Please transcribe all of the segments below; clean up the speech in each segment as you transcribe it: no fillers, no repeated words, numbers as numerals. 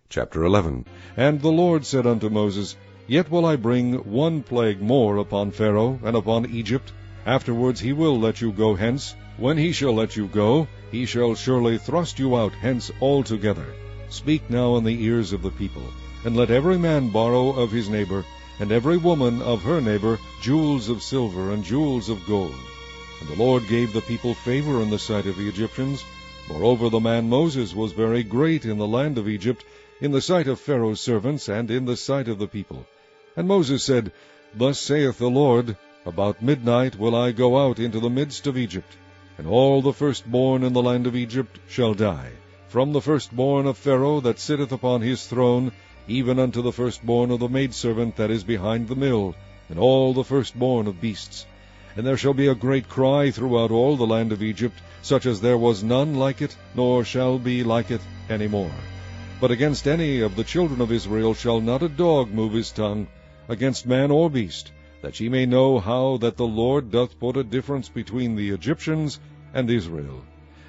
Chapter 11. And the Lord said unto Moses, Yet will I bring one plague more upon Pharaoh and upon Egypt. Afterwards he will let you go hence. When he shall let you go, he shall surely thrust you out hence altogether. Speak now in the ears of the people, and let every man borrow of his neighbor, and every woman of her neighbor, jewels of silver and jewels of gold. And the Lord gave the people favor in the sight of the Egyptians. Moreover, the man Moses was very great in the land of Egypt, in the sight of Pharaoh's servants, and in the sight of the people. And Moses said, Thus saith the Lord, About midnight will I go out into the midst of Egypt, and all the firstborn in the land of Egypt shall die, from the firstborn of Pharaoh that sitteth upon his throne, even unto the firstborn of the maidservant that is behind the mill, and all the firstborn of beasts. And there shall be a great cry throughout all the land of Egypt, such as there was none like it, nor shall be like it any more. But against any of the children of Israel shall not a dog move his tongue, against man or beast, that ye may know how that the Lord doth put a difference between the Egyptians and Israel.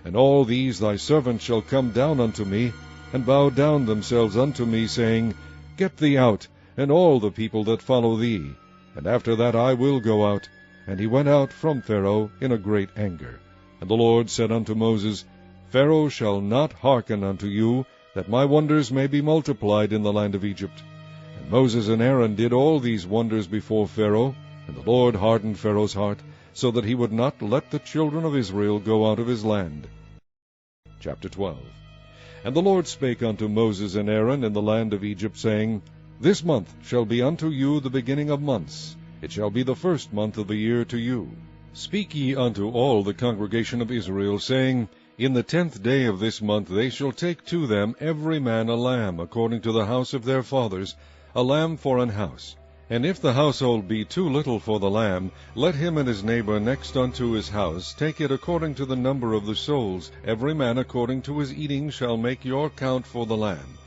And all these thy servants shall come down unto me, and bow down themselves unto me, saying, Get thee out, and all the people that follow thee. And after that I will go out. And he went out from Pharaoh in a great anger. And the Lord said unto Moses, Pharaoh shall not hearken unto you, that my wonders may be multiplied in the land of Egypt. And Moses and Aaron did all these wonders before Pharaoh, and the Lord hardened Pharaoh's heart, so that he would not let the children of Israel go out of his land. Chapter 12. And the Lord spake unto Moses and Aaron in the land of Egypt, saying, This month shall be unto you the beginning of months. It shall be the first month of the year to you. Speak ye unto all the congregation of Israel, saying, In the 10th day of this month they shall take to them every man a lamb, according to the house of their fathers, a lamb for an house. And if the household be too little for the lamb, let him and his neighbor next unto his house take it according to the number of the souls. Every man according to his eating shall make your count for the lamb.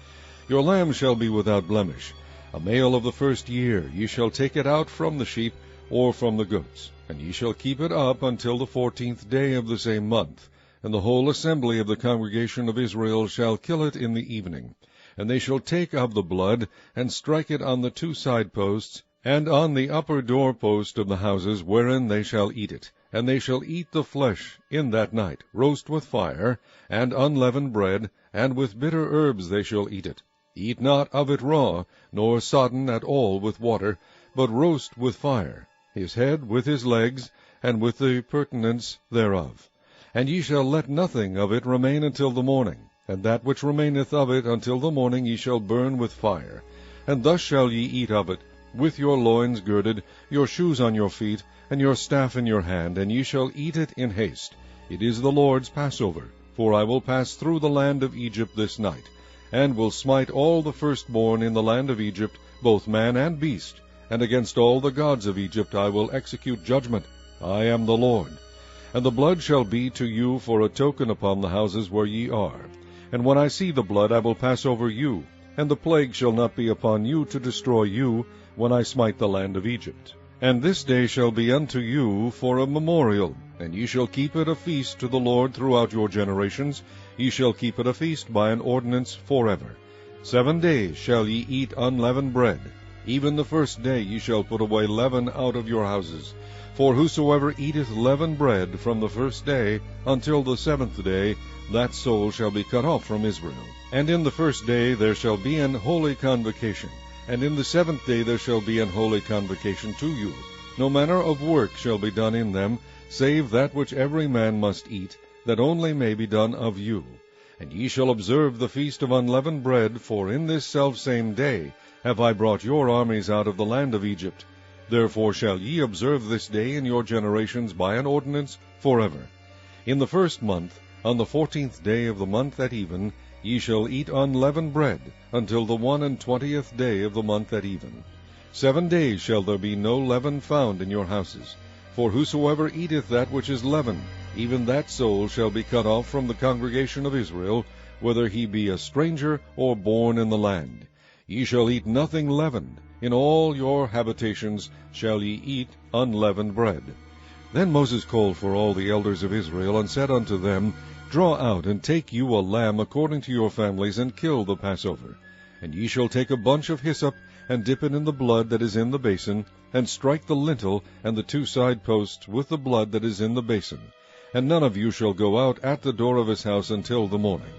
Your lamb shall be without blemish. A male of the first year, ye shall take it out from the sheep, or from the goats. And ye shall keep it up until the 14th day of the same month. And the whole assembly of the congregation of Israel shall kill it in the evening. And they shall take of the blood, and strike it on the 2 side posts, and on the upper door post of the houses wherein they shall eat it. And they shall eat the flesh in that night, roast with fire, and unleavened bread, and with bitter herbs they shall eat it. Eat not of it raw, nor sodden at all with water, but roast with fire, his head with his legs, and with the purtenance thereof. And ye shall let nothing of it remain until the morning. And that which remaineth of it until the morning ye shall burn with fire. And thus shall ye eat of it, with your loins girded, your shoes on your feet, and your staff in your hand, and ye shall eat it in haste. It is the Lord's Passover. For I will pass through the land of Egypt this night, and will smite all the firstborn in the land of Egypt, both man and beast. And against all the gods of Egypt I will execute judgment. I am the Lord. And the blood shall be to you for a token upon the houses where ye are. And when I see the blood, I will pass over you, and the plague shall not be upon you to destroy you, when I smite the land of Egypt. And this day shall be unto you for a memorial, and ye shall keep it a feast to the Lord throughout your generations. Ye shall keep it a feast by an ordinance forever. 7 days shall ye eat unleavened bread. Even the first day ye shall put away leaven out of your houses. For whosoever eateth leavened bread from the first day until the 7th day, that soul shall be cut off from Israel. And in the first day there shall be an holy convocation, and in the 7th day there shall be an holy convocation to you. No manner of work shall be done in them, save that which every man must eat, that only may be done of you. And ye shall observe the feast of unleavened bread, for in this selfsame day have I brought your armies out of the land of Egypt. Therefore shall ye observe this day in your generations by an ordinance forever. In the 1st month, on the 14th day of the month at even, ye shall eat unleavened bread, until the 21st day of the month at even. 7 days shall there be no leaven found in your houses. For whosoever eateth that which is leavened, even that soul shall be cut off from the congregation of Israel, whether he be a stranger or born in the land. Ye shall eat nothing leavened. In all your habitations shall ye eat unleavened bread. Then Moses called for all the elders of Israel, and said unto them, Draw out, and take you a lamb according to your families, and kill the Passover. And ye shall take a bunch of hyssop, and dip it in the blood that is in the basin, and strike the lintel and the 2 side posts with the blood that is in the basin. And none of you shall go out at the door of his house until the morning.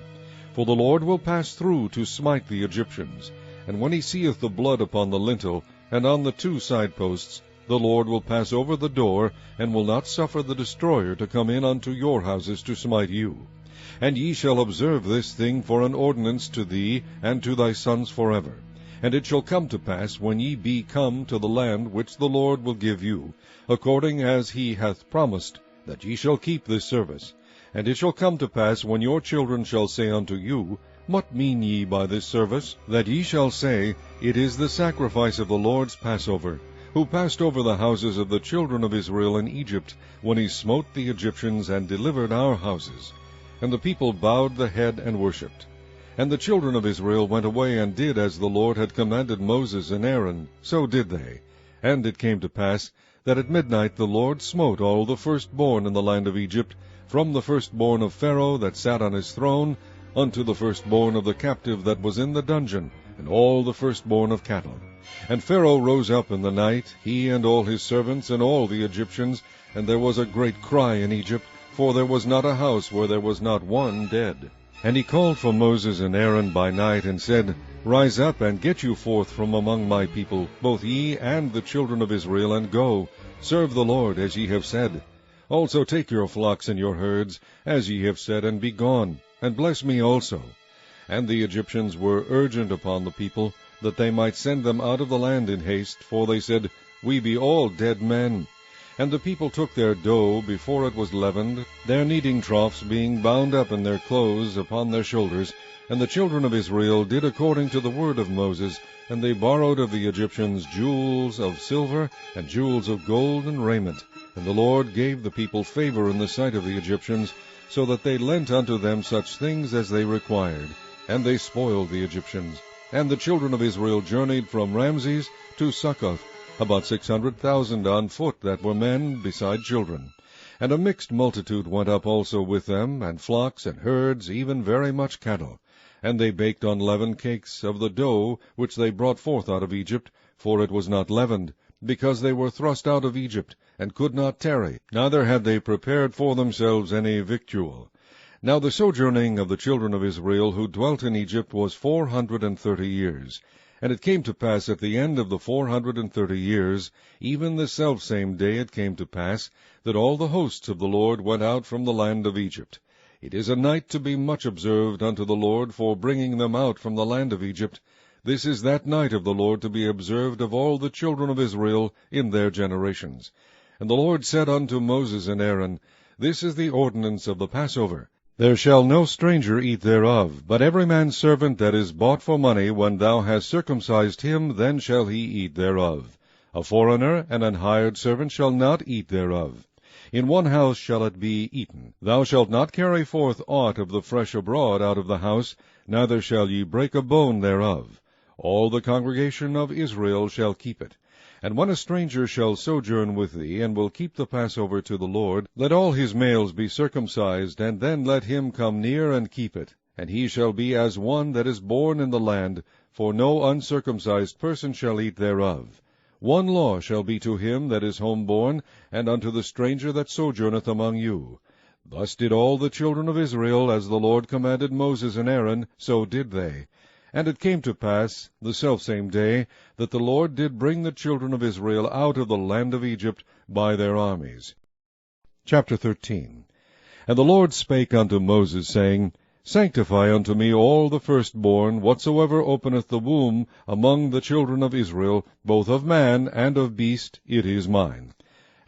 For the Lord will pass through to smite the Egyptians. And when he seeth the blood upon the lintel, and on the 2 side posts, the Lord will pass over the door, and will not suffer the destroyer to come in unto your houses to smite you. And ye shall observe this thing for an ordinance to thee and to thy sons forever. And it shall come to pass, when ye be come to the land which the Lord will give you, according as he hath promised, that ye shall keep this service. And it shall come to pass, when your children shall say unto you, What mean ye by this service? That ye shall say, It is the sacrifice of the Lord's Passover, who passed over the houses of the children of Israel in Egypt, when he smote the Egyptians and delivered our houses. And the people bowed the head and worshipped. And the children of Israel went away and did as the Lord had commanded Moses and Aaron, so did they. And it came to pass, that at midnight the Lord smote all the firstborn in the land of Egypt, from the firstborn of Pharaoh that sat on his throne, unto the firstborn of the captive that was in the dungeon, and all the firstborn of cattle. And Pharaoh rose up in the night, he and all his servants, and all the Egyptians, and there was a great cry in Egypt, for there was not a house where there was not one dead. And he called for Moses and Aaron by night, and said, Rise up, and get you forth from among my people, both ye and the children of Israel, and go, serve the Lord, as ye have said. Also take your flocks and your herds, as ye have said, and be gone, and bless me also. And the Egyptians were urgent upon the people, that they might send them out of the land in haste, for they said, We be all dead men. And the people took their dough before it was leavened, their kneading troughs being bound up in their clothes upon their shoulders. And the children of Israel did according to the word of Moses, and they borrowed of the Egyptians jewels of silver, and jewels of gold, and raiment. And the Lord gave the people favor in the sight of the Egyptians, so that they lent unto them such things as they required. And they spoiled the Egyptians. And the children of Israel journeyed from Ramses to Succoth, about 600,000 on foot that were men, beside children. And a mixed multitude went up also with them, and flocks and herds, even very much cattle. And they baked unleavened cakes of the dough which they brought forth out of Egypt, for it was not leavened, because they were thrust out of Egypt, and could not tarry, neither had they prepared for themselves any victual. Now the sojourning of the children of Israel who dwelt in Egypt was 430 years. And it came to pass at the end of the 430 years, even the selfsame day it came to pass, that all the hosts of the Lord went out from the land of Egypt. It is a night to be much observed unto the Lord for bringing them out from the land of Egypt. This is that night of the Lord to be observed of all the children of Israel in their generations. And the Lord said unto Moses and Aaron, This is the ordinance of the Passover. There shall no stranger eat thereof, but every man's servant that is bought for money, when thou hast circumcised him, then shall he eat thereof. A foreigner and an hired servant shall not eat thereof. In one house shall it be eaten. Thou shalt not carry forth aught of the flesh abroad out of the house, neither shall ye break a bone thereof. All the congregation of Israel shall keep it. And when a stranger shall sojourn with thee, and will keep the Passover to the Lord, let all his males be circumcised, and then let him come near and keep it. And he shall be as one that is born in the land, for no uncircumcised person shall eat thereof. One law shall be to him that is homeborn, and unto the stranger that sojourneth among you. Thus did all the children of Israel, as the Lord commanded Moses and Aaron, so did they. And it came to pass, the selfsame day, that the Lord did bring the children of Israel out of the land of Egypt by their armies. Chapter 13. And the Lord spake unto Moses, saying, Sanctify unto me all the firstborn, whatsoever openeth the womb among the children of Israel, both of man and of beast, it is mine.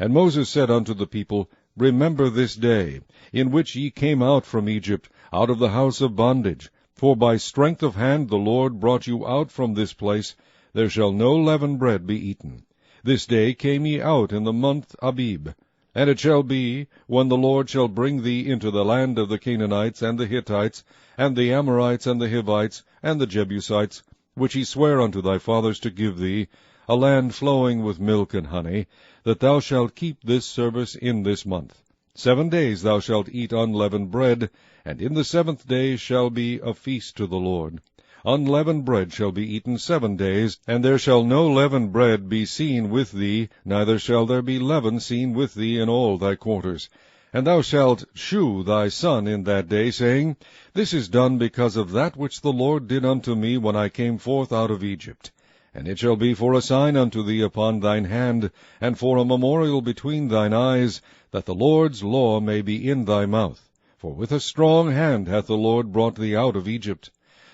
And Moses said unto the people, Remember this day, in which ye came out from Egypt, out of the house of bondage. For by strength of hand the Lord brought you out from this place. There shall no leavened bread be eaten. This day came ye out in the month Abib. And it shall be, when the Lord shall bring thee into the land of the Canaanites, and the Hittites, and the Amorites, and the Hivites, and the Jebusites, which he sware unto thy fathers to give thee, a land flowing with milk and honey, that thou shalt keep this service in this month. 7 days thou shalt eat unleavened bread, and in the 7th day shall be a feast to the Lord. unleavened bread shall be eaten 7 days, and there shall no leavened bread be seen with thee, neither shall there be leaven seen with thee in all thy quarters. And thou shalt shew thy son in that day, saying, This is done because of that which the Lord did unto me when I came forth out of Egypt. And it shall be for a sign unto thee upon thine hand, and for a memorial between thine eyes, that the Lord's law may be in thy mouth. For with a strong hand hath the Lord brought thee out of Egypt.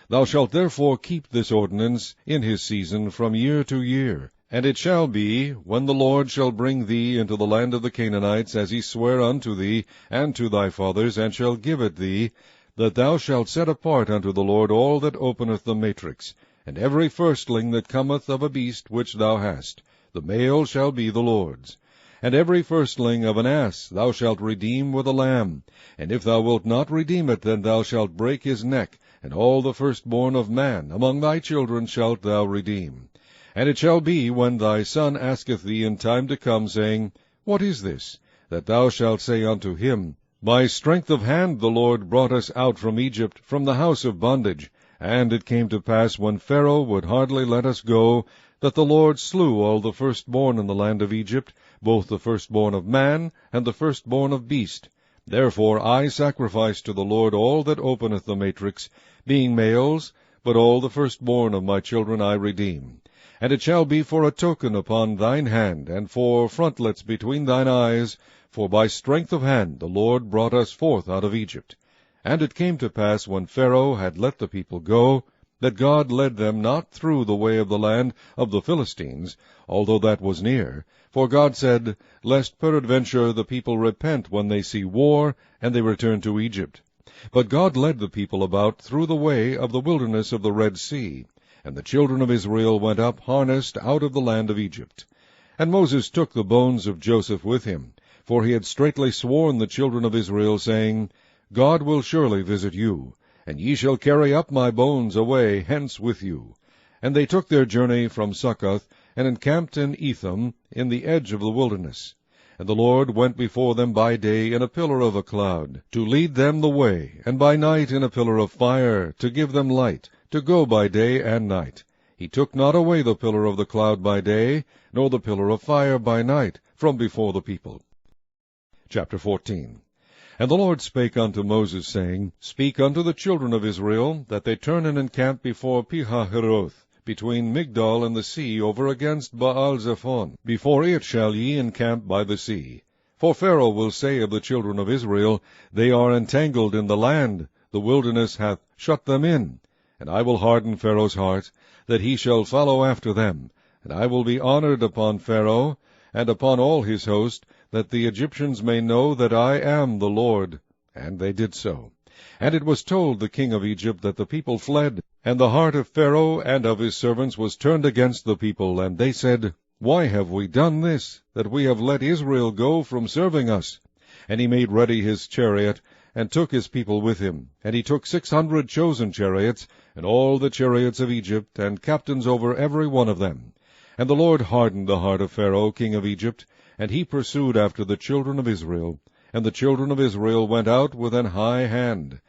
Thou shalt therefore keep this ordinance in his season from year to year. And it shall be, when the Lord shall bring thee into the land of the Canaanites, as he sware unto thee and to thy fathers, and shall give it thee, that thou shalt set apart unto the Lord all that openeth the matrix, and every firstling that cometh of a beast which thou hast, the male shall be the Lord's. And every firstling of an ass thou shalt redeem with a lamb. And if thou wilt not redeem it, then thou shalt break his neck, and all the firstborn of man among thy children shalt thou redeem. And it shall be, when thy son asketh thee in time to come, saying, What is this? That thou shalt say unto him, By strength of hand the Lord brought us out from Egypt, from the house of bondage. And it came to pass, when Pharaoh would hardly let us go, that the Lord slew all the firstborn in the land of Egypt, both the firstborn of man and the firstborn of beast. Therefore I sacrifice to the Lord all that openeth the matrix, being males, but all the firstborn of my children I redeem. And it shall be for a token upon thine hand, and for frontlets between thine eyes, for by strength of hand the Lord brought us forth out of Egypt. And it came to pass, when Pharaoh had let the people go, that God led them not through the way of the land of the Philistines, although that was near. For God said, Lest peradventure the people repent when they see war, and they return to Egypt. But God led the people about through the way of the wilderness of the Red Sea. And the children of Israel went up harnessed out of the land of Egypt. And Moses took the bones of Joseph with him, for he had straitly sworn the children of Israel, saying, God will surely visit you, and ye shall carry up my bones away hence with you. And they took their journey from Succoth, and encamped in Etham, in the edge of the wilderness. And the Lord went before them by day in a pillar of a cloud, to lead them the way, and by night in a pillar of fire, to give them light, to go by day and night. He took not away the pillar of the cloud by day, nor the pillar of fire by night, from before the people. Chapter 14. And the Lord spake unto Moses, saying, Speak unto the children of Israel, that they turn and encamp before Pihahiroth, between Migdol and the sea, over against Baal-zephon. Before it shall ye encamp by the sea. For Pharaoh will say of the children of Israel, They are entangled in the land, the wilderness hath shut them in. And I will harden Pharaoh's heart, that he shall follow after them. And I will be honored upon Pharaoh, and upon all his host, that the Egyptians may know that I am the Lord. And they did so. And it was told the king of Egypt that the people fled. And the heart of Pharaoh and of his servants was turned against the people. And they said, Why have we done this, that we have let Israel go from serving us? And he made ready his chariot, and took his people with him. And he took 600 chosen chariots, and all the chariots of Egypt, and captains over every one of them. And the Lord hardened the heart of Pharaoh king of Egypt, and he pursued after the children of Israel. And the children of Israel went out with an high hand.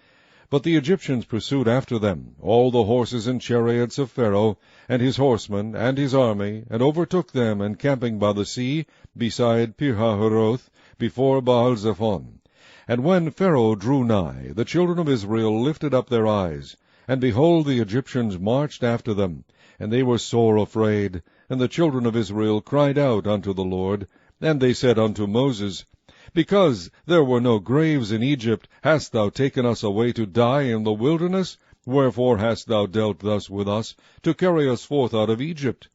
But the Egyptians pursued after them, all the horses and chariots of Pharaoh, and his horsemen, and his army, and overtook them, encamping by the sea, beside Pihahiroth, before Baal-zephon. And when Pharaoh drew nigh, the children of Israel lifted up their eyes, and behold, the Egyptians marched after them, and they were sore afraid. And the children of Israel cried out unto the Lord, and they said unto Moses, Because there were no graves in Egypt, hast thou taken us away to die in the wilderness? Wherefore hast thou dealt thus with us, to carry us forth out of Egypt?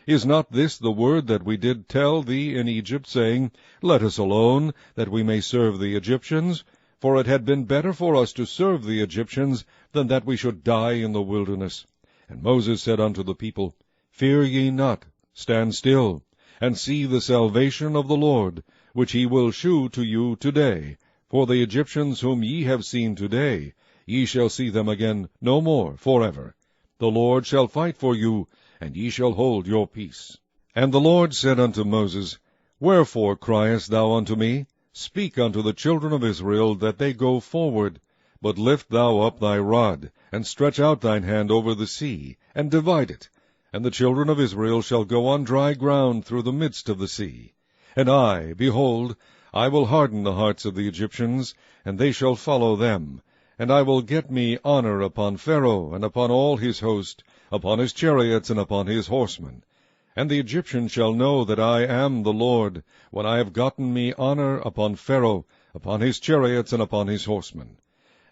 Is not this the word that we did tell thee in Egypt, saying, Let us alone, that we may serve the Egyptians? For it had been better for us to serve the Egyptians, than that we should die in the wilderness. And Moses said unto the people, Fear ye not, stand still, and see the salvation of the Lord, which he will shew to you today. For the Egyptians whom ye have seen today, ye shall see them again no more forever. The Lord shall fight for you, and ye shall hold your peace. And the Lord said unto Moses, Wherefore criest thou unto me? Speak unto the children of Israel, that they go forward. But lift thou up thy rod, and stretch out thine hand over the sea, and divide it, and the children of Israel shall go on dry ground through the midst of the sea. And I, behold, I will harden the hearts of the Egyptians, and they shall follow them. And I will get me honor upon Pharaoh, and upon all his host, upon his chariots, and upon his horsemen. And the Egyptians shall know that I am the Lord, when I have gotten me honor upon Pharaoh, upon his chariots, and upon his horsemen.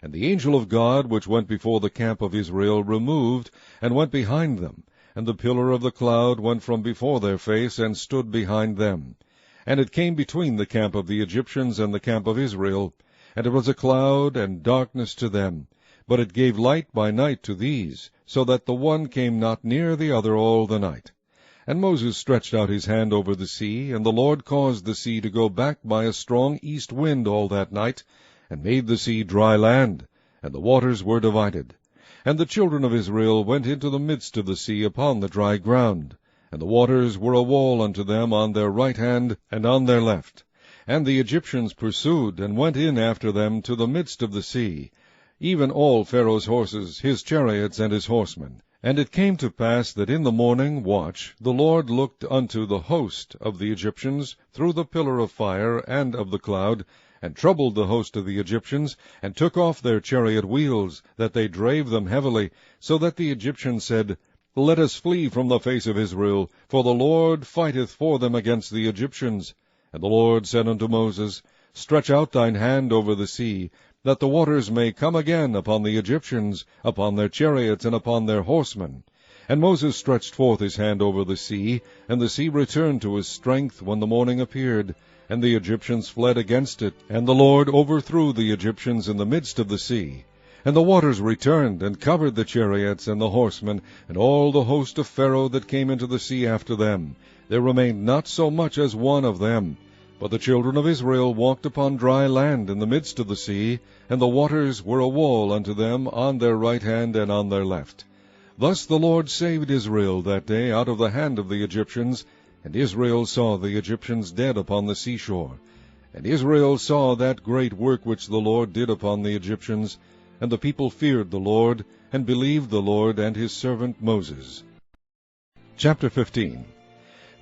And the angel of God, which went before the camp of Israel, removed, and went behind them. And the pillar of the cloud went from before their face, and stood behind them. And it came between the camp of the Egyptians and the camp of Israel. And it was a cloud and darkness to them, but it gave light by night to these, so that the one came not near the other all the night. And Moses stretched out his hand over the sea, and the Lord caused the sea to go back by a strong east wind all that night, and made the sea dry land, and the waters were divided. And the children of Israel went into the midst of the sea upon the dry ground, and the waters were a wall unto them on their right hand and on their left. And the Egyptians pursued, and went in after them to the midst of the sea, even all Pharaoh's horses, his chariots, and his horsemen. And it came to pass that in the morning watch the Lord looked unto the host of the Egyptians through the pillar of fire and of the cloud, and troubled the host of the Egyptians, and took off their chariot wheels, that they drave them heavily, so that the Egyptians said, Let us flee from the face of Israel, for the Lord fighteth for them against the Egyptians. And the Lord said unto Moses, Stretch out thine hand over the sea, that the waters may come again upon the Egyptians, upon their chariots, and upon their horsemen. And Moses stretched forth his hand over the sea, and the sea returned to his strength when the morning appeared, and the Egyptians fled against it, and the Lord overthrew the Egyptians in the midst of the sea. And the waters returned, and covered the chariots and the horsemen, and all the host of Pharaoh that came into the sea after them. There remained not so much as one of them. But the children of Israel walked upon dry land in the midst of the sea, and the waters were a wall unto them on their right hand and on their left. Thus the Lord saved Israel that day out of the hand of the Egyptians, and Israel saw the Egyptians dead upon the seashore. And Israel saw that great work which the Lord did upon the Egyptians, and the people feared the Lord, and believed the Lord and his servant Moses. Chapter 15.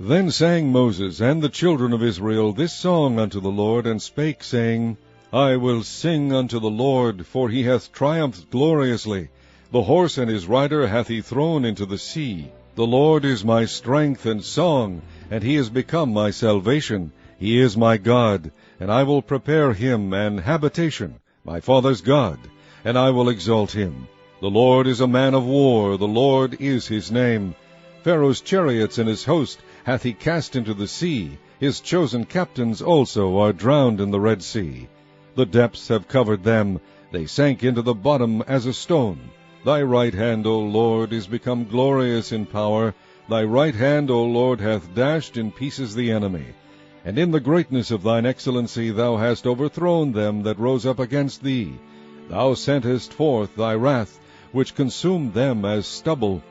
Then sang Moses and the children of Israel this song unto the Lord, and spake, saying, I will sing unto the Lord, for he hath triumphed gloriously. The horse and his rider hath he thrown into the sea. The Lord is my strength and song, and he is become my salvation. He is my God, and I will prepare him an habitation, my father's God, and I will exalt him. The Lord is a man of war, the Lord is his name. Pharaoh's chariots and his host hath he cast into the sea. His chosen captains also are drowned in the Red Sea. The depths have covered them. They sank into the bottom as a stone. Thy right hand, O Lord, is become glorious in power. Thy right hand, O Lord, hath dashed in pieces the enemy. And in the greatness of thine excellency thou hast overthrown them that rose up against thee. Thou sentest forth thy wrath, which consumed them as stubble.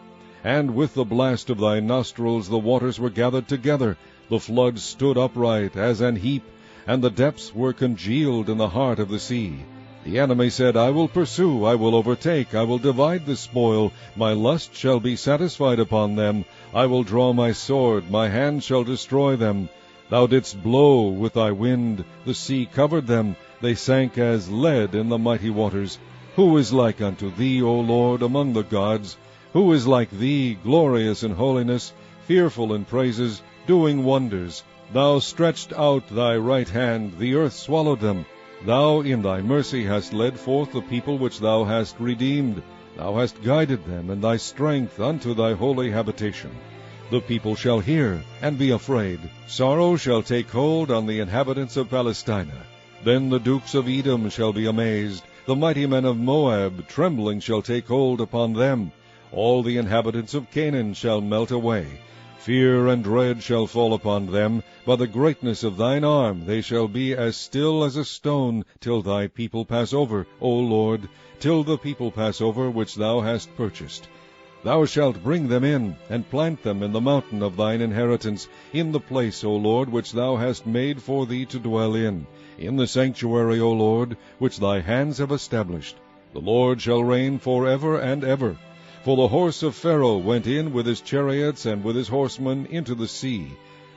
And with the blast of thy nostrils the waters were gathered together. The floods stood upright as an heap, and the depths were congealed in the heart of the sea. The enemy said, I will pursue, I will overtake, I will divide the spoil. My lust shall be satisfied upon them. I will draw my sword, my hand shall destroy them. Thou didst blow with thy wind, the sea covered them. They sank as lead in the mighty waters. Who is like unto thee, O Lord, among the gods? Who is like thee, glorious in holiness, fearful in praises, doing wonders? Thou stretched out thy right hand, the earth swallowed them. Thou in thy mercy hast led forth the people which thou hast redeemed. Thou hast guided them in thy strength unto thy holy habitation. The people shall hear, and be afraid. Sorrow shall take hold on the inhabitants of Palestina. Then the dukes of Edom shall be amazed. The mighty men of Moab, trembling, shall take hold upon them. All the inhabitants of Canaan shall melt away. Fear and dread shall fall upon them. By the greatness of thine arm they shall be as still as a stone, till thy people pass over, O Lord, till the people pass over which thou hast purchased. Thou shalt bring them in, and plant them in the mountain of thine inheritance, in the place, O Lord, which thou hast made for thee to dwell in the sanctuary, O Lord, which thy hands have established. The Lord shall reign forever and ever. For the horse of Pharaoh went in with his chariots and with his horsemen into the sea,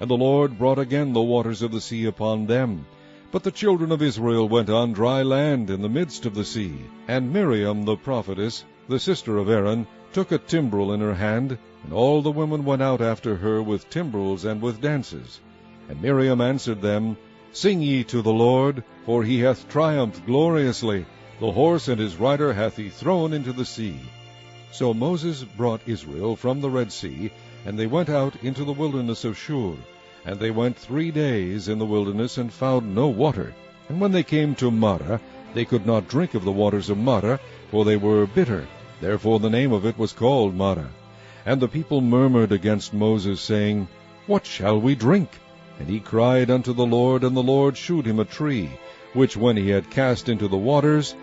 and the Lord brought again the waters of the sea upon them. But the children of Israel went on dry land in the midst of the sea. And Miriam the prophetess, the sister of Aaron, took a timbrel in her hand, and all the women went out after her with timbrels and with dances. And Miriam answered them, Sing ye to the Lord, for he hath triumphed gloriously. The horse and his rider hath he thrown into the sea. So Moses brought Israel from the Red Sea, and they went out into the wilderness of Shur. And they went 3 days in the wilderness, and found no water. And when they came to Marah, they could not drink of the waters of Marah, for they were bitter. Therefore the name of it was called Marah. And the people murmured against Moses, saying, What shall we drink? And he cried unto the Lord, and the Lord shewed him a tree, which when he had cast into the waters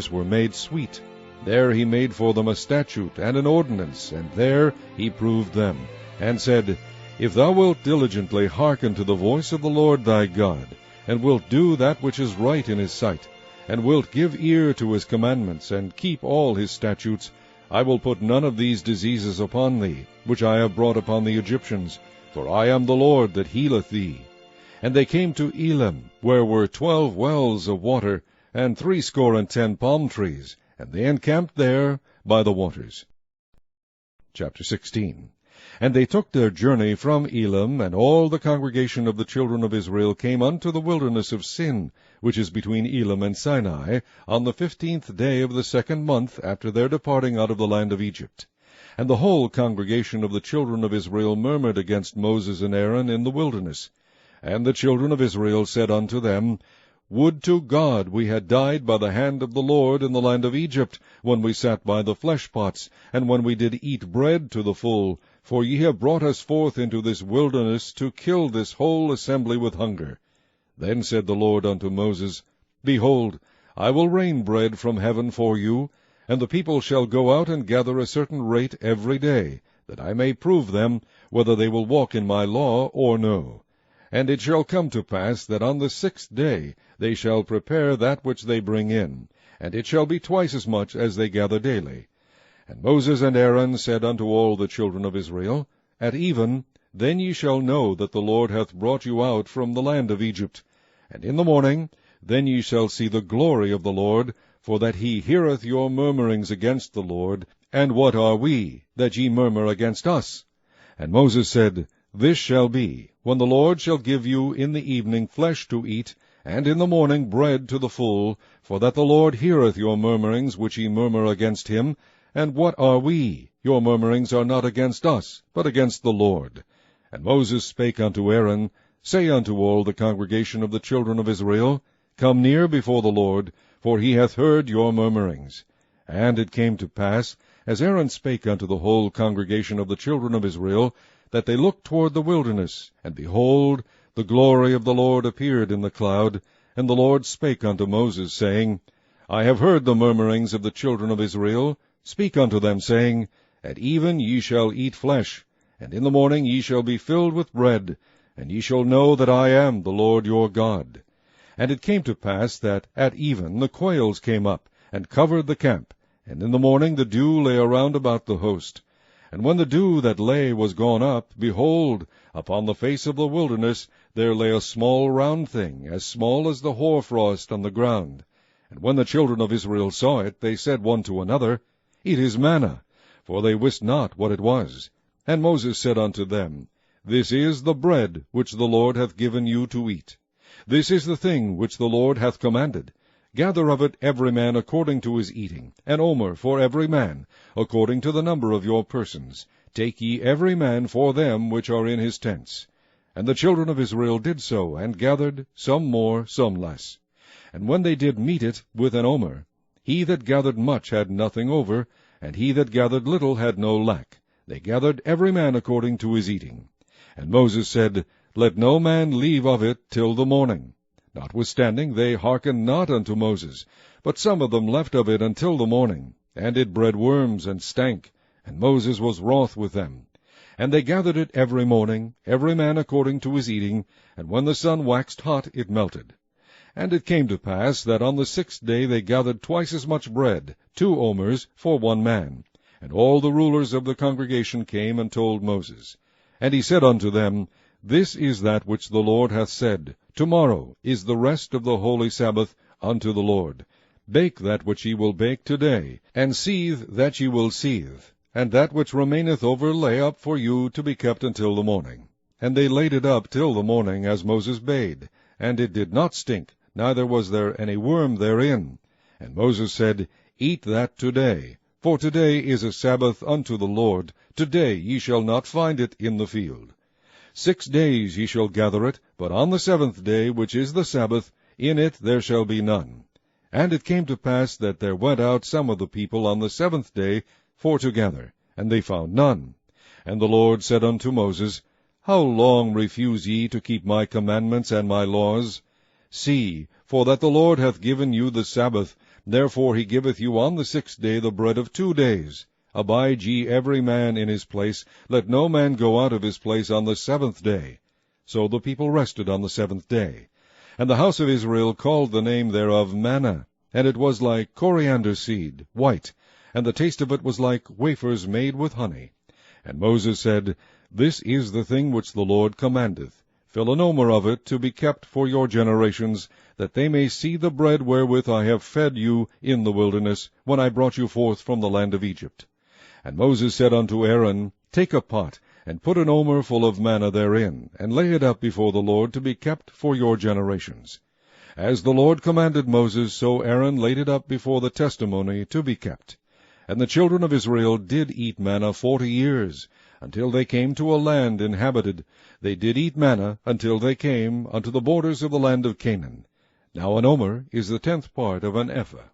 were made sweet. There he made for them a statute and an ordinance, and there he proved them, and said, If thou wilt diligently hearken to the voice of the Lord thy God, and wilt do that which is right in his sight, and wilt give ear to his commandments, and keep all his statutes, I will put none of these diseases upon thee, which I have brought upon the Egyptians, for I am the Lord that healeth thee. And they came to Elim, where were 12 wells of water, and 70 palm trees, and they encamped there by the waters. Chapter 16. And they took their journey from Elim, and all the congregation of the children of Israel came unto the wilderness of Sin, which is between Elim and Sinai, on the 15th day of the 2nd month after their departing out of the land of Egypt. And the whole congregation of the children of Israel murmured against Moses and Aaron in the wilderness. And the children of Israel said unto them, Would to God we had died by the hand of the Lord in the land of Egypt, when we sat by the flesh pots, and when we did eat bread to the full. For ye have brought us forth into this wilderness to kill this whole assembly with hunger. Then said the Lord unto Moses, Behold, I will rain bread from heaven for you, and the people shall go out and gather a certain rate every day, that I may prove them, whether they will walk in my law or no. And it shall come to pass that on the 6th day they shall prepare that which they bring in, and it shall be twice as much as they gather daily. And Moses and Aaron said unto all the children of Israel, At even, then ye shall know that the Lord hath brought you out from the land of Egypt. And in the morning, then ye shall see the glory of the Lord, for that he heareth your murmurings against the Lord. And what are we, that ye murmur against us? And Moses said, This shall be, when the Lord shall give you in the evening flesh to eat, and in the morning bread to the full, for that the Lord heareth your murmurings which ye murmur against him. And what are we? Your murmurings are not against us, but against the Lord. And Moses spake unto Aaron, Say unto all the congregation of the children of Israel, Come near before the Lord, for he hath heard your murmurings. And it came to pass, as Aaron spake unto the whole congregation of the children of Israel, that they looked toward the wilderness, and behold, the glory of the Lord appeared in the cloud. And the Lord spake unto Moses, saying, I have heard the murmurings of the children of Israel. Speak unto them, saying, At even ye shall eat flesh, and in the morning ye shall be filled with bread, and ye shall know that I am the Lord your God. And it came to pass that at even the quails came up, and covered the camp, and in the morning the dew lay around about the host. And when the dew that lay was gone up, behold, upon the face of the wilderness there lay a small round thing, as small as the hoarfrost on the ground. And when the children of Israel saw it, they said one to another, It is manna, for they wist not what it was. And Moses said unto them, This is the bread which the Lord hath given you to eat. This is the thing which the Lord hath commanded. Gather of it every man according to his eating, an omer for every man, according to the number of your persons. Take ye every man for them which are in his tents. And the children of Israel did so, and gathered, some more, some less. And when they did meet it with an omer, he that gathered much had nothing over, and he that gathered little had no lack. They gathered every man according to his eating. And Moses said, Let no man leave of it till the morning. Notwithstanding they hearkened not unto Moses, but some of them left of it until the morning. And it bred worms, and stank, and Moses was wroth with them. And they gathered it every morning, every man according to his eating, and when the sun waxed hot it melted. And it came to pass that on the 6th day they gathered twice as much bread, 2 omers, for 1 man. And all the rulers of the congregation came and told Moses. And he said unto them, This is that which the Lord hath said, Tomorrow is the rest of the holy Sabbath unto the Lord. Bake that which ye will bake today, and seethe that ye will seethe, and that which remaineth over lay up for you to be kept until the morning. And they laid it up till the morning, as Moses bade, and it did not stink, neither was there any worm therein. And Moses said, Eat that today, for today is a Sabbath unto the Lord. Today ye shall not find it in the field. 6 days ye shall gather it, but on the 7th day, which is the Sabbath, in it there shall be none. And it came to pass that there went out some of the people on the 7th day for to gather, and they found none. And the Lord said unto Moses, How long refuse ye to keep my commandments and my laws? See, for that the Lord hath given you the Sabbath, therefore he giveth you on the 6th day the bread of 2 days. Abide ye every man in his place, let no man go out of his place on the 7th day. So the people rested on the 7th day. And the house of Israel called the name thereof manna, and it was like coriander seed, white, and the taste of it was like wafers made with honey. And Moses said, This is the thing which the Lord commandeth. Fill an omer of it to be kept for your generations, that they may see the bread wherewith I have fed you in the wilderness, when I brought you forth from the land of Egypt. And Moses said unto Aaron, Take a pot, and put an omer full of manna therein, and lay it up before the Lord to be kept for your generations. As the Lord commanded Moses, so Aaron laid it up before the testimony to be kept. And the children of Israel did eat manna 40 years, until they came to a land inhabited. They did eat manna until they came unto the borders of the land of Canaan. Now an omer is the 10th part of an ephah.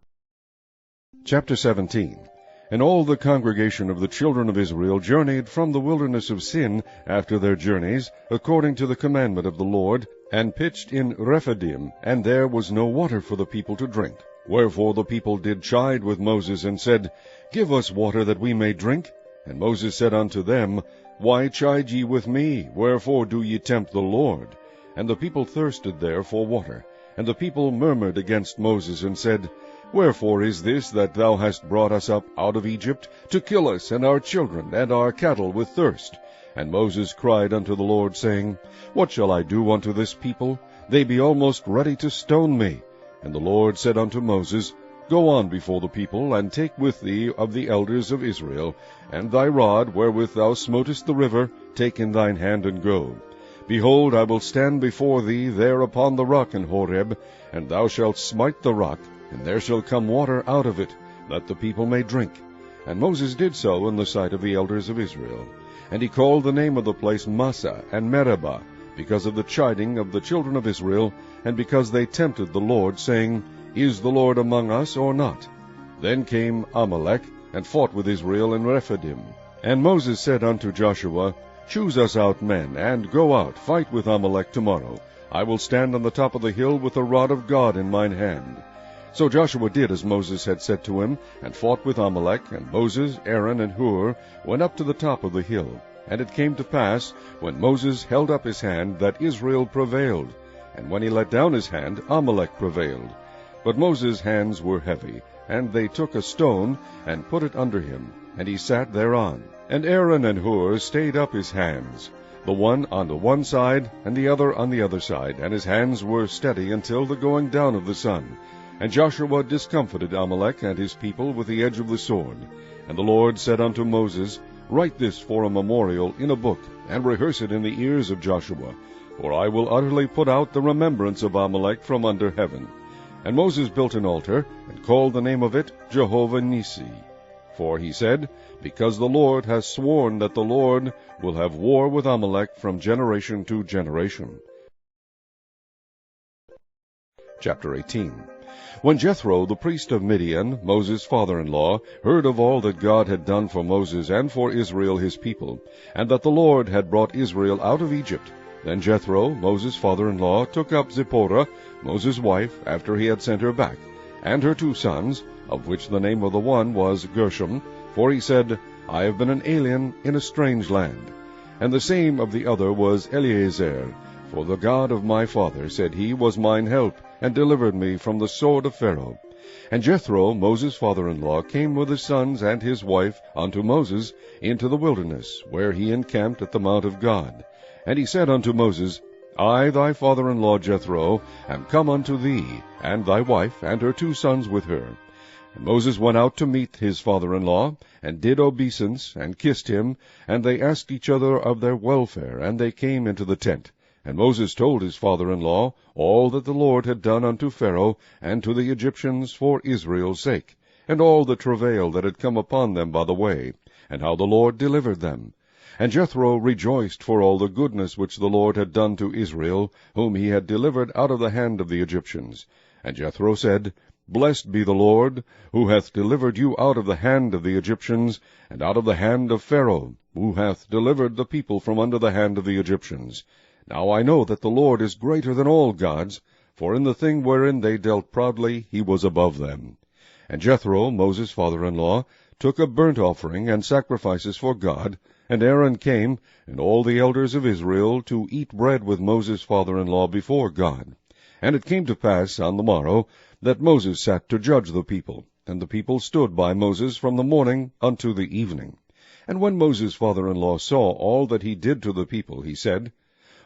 Chapter 17. And all the congregation of the children of Israel journeyed from the wilderness of Sin after their journeys, according to the commandment of the Lord, and pitched in Rephidim, and there was no water for the people to drink. Wherefore the people did chide with Moses, and said, Give us water that we may drink. And Moses said unto them, Why chide ye with me? Wherefore do ye tempt the Lord? And the people thirsted there for water. And the people murmured against Moses, and said, Wherefore is this that thou hast brought us up out of Egypt, to kill us and our children and our cattle with thirst? And Moses cried unto the Lord, saying, What shall I do unto this people? They be almost ready to stone me. And the Lord said unto Moses, Go on before the people, and take with thee of the elders of Israel, and thy rod wherewith thou smotest the river, take in thine hand, and go. Behold, I will stand before thee there upon the rock in Horeb, and thou shalt smite the rock, and there shall come water out of it, that the people may drink. And Moses did so in the sight of the elders of Israel. And he called the name of the place Massah and Meribah, because of the chiding of the children of Israel, and because they tempted the Lord, saying, Is the Lord among us or not? Then came Amalek, and fought with Israel in Rephidim. And Moses said unto Joshua, Choose us out men, and go out, fight with Amalek tomorrow. I will stand on the top of the hill with the rod of God in mine hand. So Joshua did as Moses had said to him, and fought with Amalek. And Moses, Aaron, and Hur went up to the top of the hill. And it came to pass, when Moses held up his hand, that Israel prevailed. And when he let down his hand, Amalek prevailed. But Moses' hands were heavy, and they took a stone, and put it under him, and he sat thereon. And Aaron and Hur stayed up his hands, the one on the one side, and the other on the other side, and his hands were steady until the going down of the sun. And Joshua discomfited Amalek and his people with the edge of the sword. And the Lord said unto Moses, Write this for a memorial in a book, and rehearse it in the ears of Joshua, for I will utterly put out the remembrance of Amalek from under heaven. And Moses built an altar, and called the name of it Jehovah Nissi. For he said, Because the Lord has sworn that the Lord will have war with Amalek from generation to generation. Chapter 18. When Jethro, the priest of Midian, Moses' father-in-law, heard of all that God had done for Moses and for Israel his people, and that the Lord had brought Israel out of Egypt, then Jethro, Moses' father-in-law, took up Zipporah, Moses' wife, after he had sent her back, and her 2 sons, of which the name of the one was Gershom, for he said, I have been an alien in a strange land. And the same of the other was Eleazar, for the God of my father, said he, was mine help, and delivered me from the sword of Pharaoh. And Jethro, Moses' father-in-law, came with his sons and his wife unto Moses into the wilderness, where he encamped at the mount of God. And he said unto Moses, I, thy father-in-law Jethro, am come unto thee, and thy wife, and her 2 sons with her. And Moses went out to meet his father-in-law, and did obeisance, and kissed him, and they asked each other of their welfare, and they came into the tent. And Moses told his father-in-law all that the Lord had done unto Pharaoh and to the Egyptians for Israel's sake, and all the travail that had come upon them by the way, and how the Lord delivered them. And Jethro rejoiced for all the goodness which the Lord had done to Israel, whom he had delivered out of the hand of the Egyptians. And Jethro said, Blessed be the Lord, who hath delivered you out of the hand of the Egyptians, and out of the hand of Pharaoh, who hath delivered the people from under the hand of the Egyptians. Now I know that the Lord is greater than all gods, for in the thing wherein they dealt proudly he was above them. And Jethro, Moses' father-in-law, took a burnt offering and sacrifices for God, and Aaron came, and all the elders of Israel, to eat bread with Moses' father-in-law before God. And it came to pass on the morrow, that Moses sat to judge the people, and the people stood by Moses from the morning unto the evening. And when Moses' father-in-law saw all that he did to the people, he said,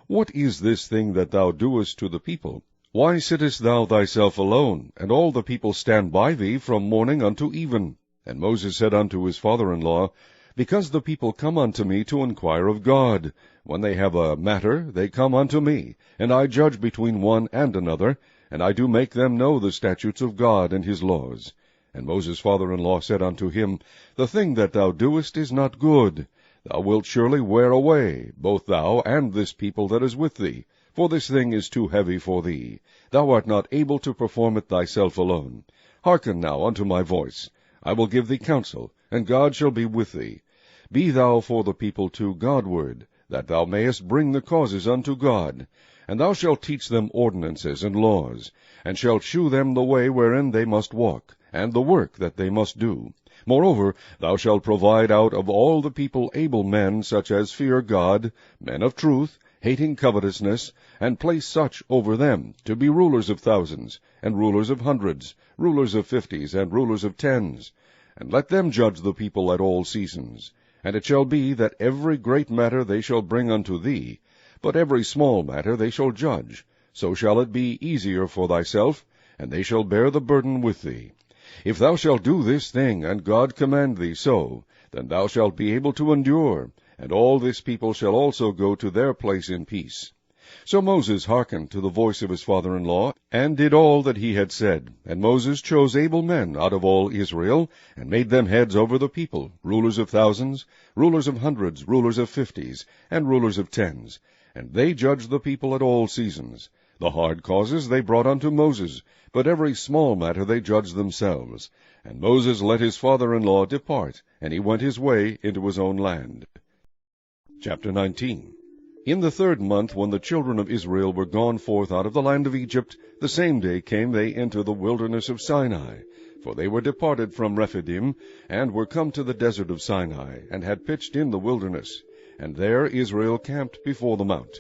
What is this thing that thou doest to the people? Why sittest thou thyself alone, and all the people stand by thee from morning unto even? And Moses said unto his father-in-law, Because the people come unto me to inquire of God. When they have a matter, they come unto me, and I judge between one and another, and I do make them know the statutes of God and his laws. And Moses' father-in-law said unto him, The thing that thou doest is not good. Thou wilt surely wear away, both thou and this people that is with thee, for this thing is too heavy for thee. Thou art not able to perform it thyself alone. Hearken now unto my voice. I will give thee counsel, and God shall be with thee. Be thou for the people to Godward, that thou mayest bring the causes unto God. And thou shalt teach them ordinances and laws, and shalt shew them the way wherein they must walk, and the work that they must do. Moreover, thou shalt provide out of all the people able men, such as fear God, men of truth, hating covetousness, and place such over them, to be rulers of thousands, and rulers of hundreds, rulers of 50s, and rulers of 10s. And let them judge the people at all seasons. And it shall be that every great matter they shall bring unto thee, but every small matter they shall judge. So shall it be easier for thyself, and they shall bear the burden with thee. If thou shalt do this thing, and God command thee so, then thou shalt be able to endure, and all this people shall also go to their place in peace. So Moses hearkened to the voice of his father-in-law, and did all that he had said. And Moses chose able men out of all Israel, and made them heads over the people, rulers of thousands, rulers of hundreds, rulers of 50s, and rulers of 10s. And they judged the people at all seasons. The hard causes they brought unto Moses, but every small matter they judged themselves. And Moses let his father-in-law depart, and he went his way into his own land. Chapter 19. In the 3rd month, when the children of Israel were gone forth out of the land of Egypt, the same day came they into the wilderness of Sinai. For they were departed from Rephidim, and were come to the desert of Sinai, and had pitched in the wilderness. And there Israel camped before the mount.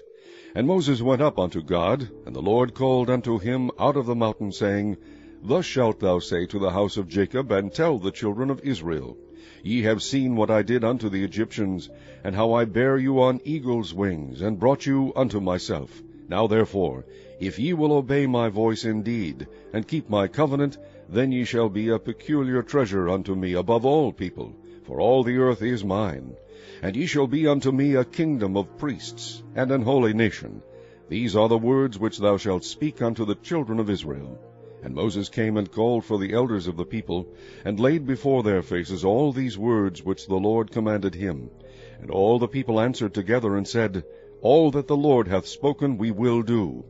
And Moses went up unto God, and the Lord called unto him out of the mountain, saying, Thus shalt thou say to the house of Jacob, and tell the children of Israel, Ye have seen what I did unto the Egyptians, and how I bare you on eagle's wings, and brought you unto myself. Now therefore, if ye will obey my voice indeed, and keep my covenant, then ye shall be a peculiar treasure unto me above all people, for all the earth is mine. And ye shall be unto me a kingdom of priests, and an holy nation. These are the words which thou shalt speak unto the children of Israel. And Moses came and called for the elders of the people, and laid before their faces all these words which the Lord commanded him. And all the people answered together, and said, All that the Lord hath spoken we will do.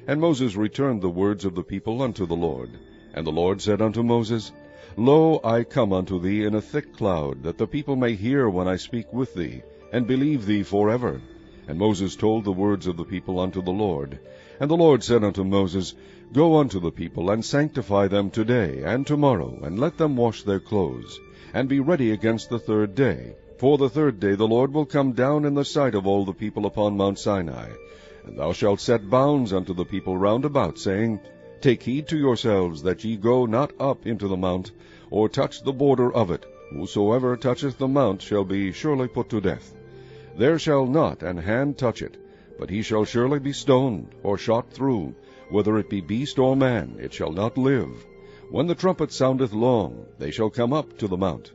And Moses returned the words of the people unto the Lord. And the Lord said unto Moses, Lo, I come unto thee in a thick cloud, that the people may hear when I speak with thee, and believe thee forever. And Moses told the words of the people unto the Lord. And the Lord said unto Moses, Go unto the people, and sanctify them today and tomorrow, and let them wash their clothes, and be ready against the 3rd day. For the 3rd day the Lord will come down in the sight of all the people upon Mount Sinai. And thou shalt set bounds unto the people round about, saying, Take heed to yourselves, that ye go not up into the mount, or touch the border of it. Whosoever toucheth the mount shall be surely put to death. There shall not an hand touch it, but he shall surely be stoned, or shot through. Whether it be beast or man, it shall not live. When the trumpet soundeth long, they shall come up to the mount.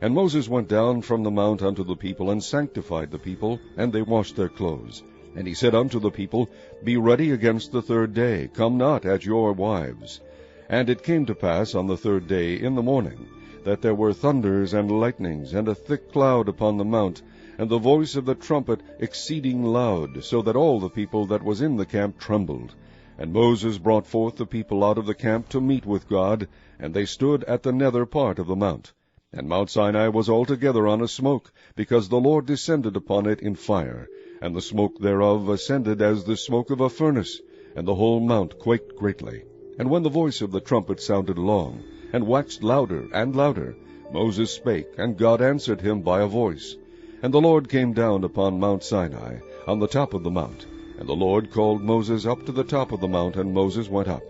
And Moses went down from the mount unto the people, and sanctified the people, and they washed their clothes. And he said unto the people, Be ready against the third day, come not at your wives. And it came to pass on the third day in the morning, that there were thunders and lightnings, and a thick cloud upon the mount, and the voice of the trumpet exceeding loud, so that all the people that was in the camp trembled. And Moses brought forth the people out of the camp to meet with God, and they stood at the nether part of the mount. And Mount Sinai was altogether on a smoke, because the Lord descended upon it in fire, and the smoke thereof ascended as the smoke of a furnace, and the whole mount quaked greatly. And when the voice of the trumpet sounded long, and waxed louder and louder, Moses spake, and God answered him by a voice. And the Lord came down upon Mount Sinai, on the top of the mount. And the Lord called Moses up to the top of the mount, and Moses went up.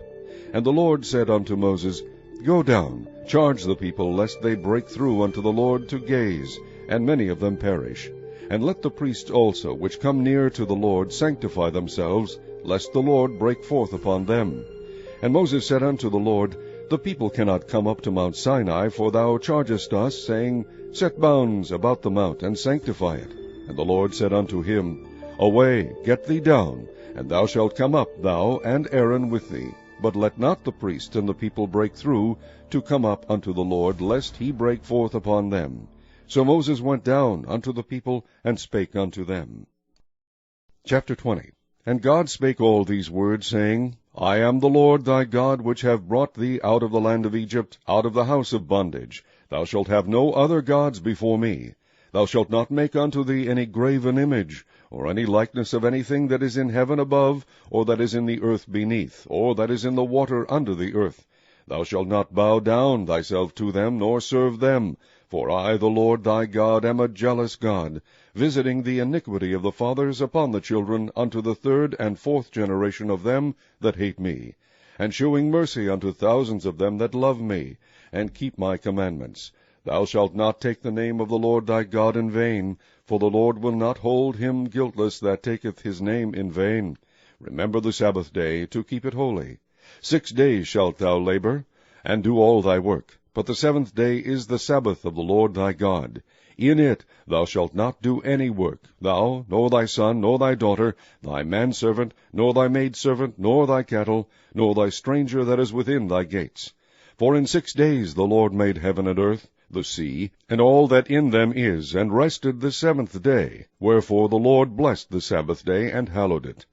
And the Lord said unto Moses, Go down, charge the people, lest they break through unto the Lord to gaze, and many of them perish. And let the priests also, which come near to the Lord, sanctify themselves, lest the Lord break forth upon them. And Moses said unto the Lord, The people cannot come up to Mount Sinai, for thou chargest us, saying, Set bounds about the mount, and sanctify it. And the Lord said unto him, Away, get thee down, and thou shalt come up, thou and Aaron with thee. But let not the priests and the people break through, to come up unto the Lord, lest he break forth upon them. So Moses went down unto the people, and spake unto them. Chapter 20. And God spake all these words, saying, I am the Lord thy God, which have brought thee out of the land of Egypt, out of the house of bondage. Thou shalt have no other gods before me. Thou shalt not make unto thee any graven image, or any likeness of anything that is in heaven above, or that is in the earth beneath, or that is in the water under the earth. Thou shalt not bow down thyself to them, nor serve them. For I, the Lord thy God, am a jealous God, visiting the iniquity of the fathers upon the children unto the third and fourth generation of them that hate me, and shewing mercy unto thousands of them that love me, and keep my commandments. Thou shalt not take the name of the Lord thy God in vain, for the Lord will not hold him guiltless that taketh his name in vain. Remember the Sabbath day, to keep it holy. 6 days shalt thou labor, and do all thy work. But the seventh day is the Sabbath of the Lord thy God. In it thou shalt not do any work, thou, nor thy son, nor thy daughter, thy manservant, nor thy maidservant, nor thy cattle, nor thy stranger that is within thy gates. For in 6 days the Lord made heaven and earth, the sea, and all that in them is, and rested the seventh day. Wherefore the Lord blessed the Sabbath day, and hallowed it.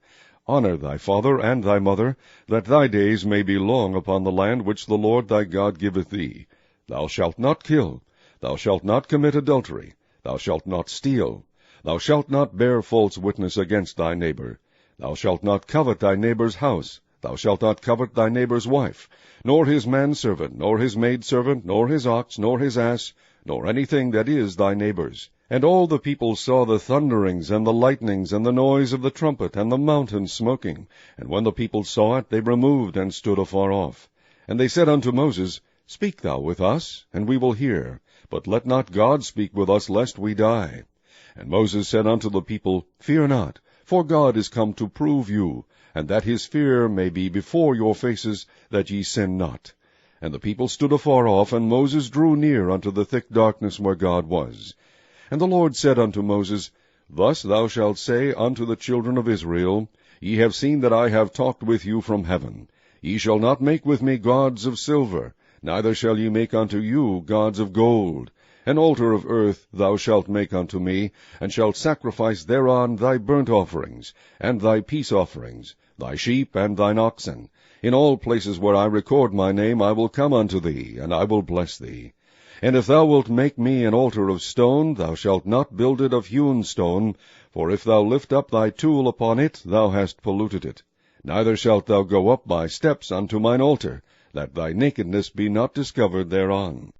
Honor thy father and thy mother, that thy days may be long upon the land which the Lord thy God giveth thee. Thou shalt not kill. Thou shalt not commit adultery. Thou shalt not steal. Thou shalt not bear false witness against thy neighbor. Thou shalt not covet thy neighbor's house. Thou shalt not covet thy neighbor's wife, nor his manservant, nor his maidservant, nor his ox, nor his ass, nor anything that is thy neighbor's. And all the people saw the thunderings, and the lightnings, and the noise of the trumpet, and the mountain smoking. And when the people saw it, they removed, and stood afar off. And they said unto Moses, Speak thou with us, and we will hear. But let not God speak with us, lest we die. And Moses said unto the people, Fear not, for God is come to prove you, and that his fear may be before your faces, that ye sin not. And the people stood afar off, and Moses drew near unto the thick darkness where God was. And the Lord said unto Moses, Thus thou shalt say unto the children of Israel, Ye have seen that I have talked with you from heaven. Ye shall not make with me gods of silver, neither shall ye make unto you gods of gold. An altar of earth thou shalt make unto me, and shalt sacrifice thereon thy burnt offerings, and thy peace offerings, thy sheep and thine oxen. In all places where I record my name I will come unto thee, and I will bless thee. And if thou wilt make me an altar of stone, thou shalt not build it of hewn stone, for if thou lift up thy tool upon it, thou hast polluted it. Neither shalt thou go up by steps unto mine altar, that thy nakedness be not discovered thereon.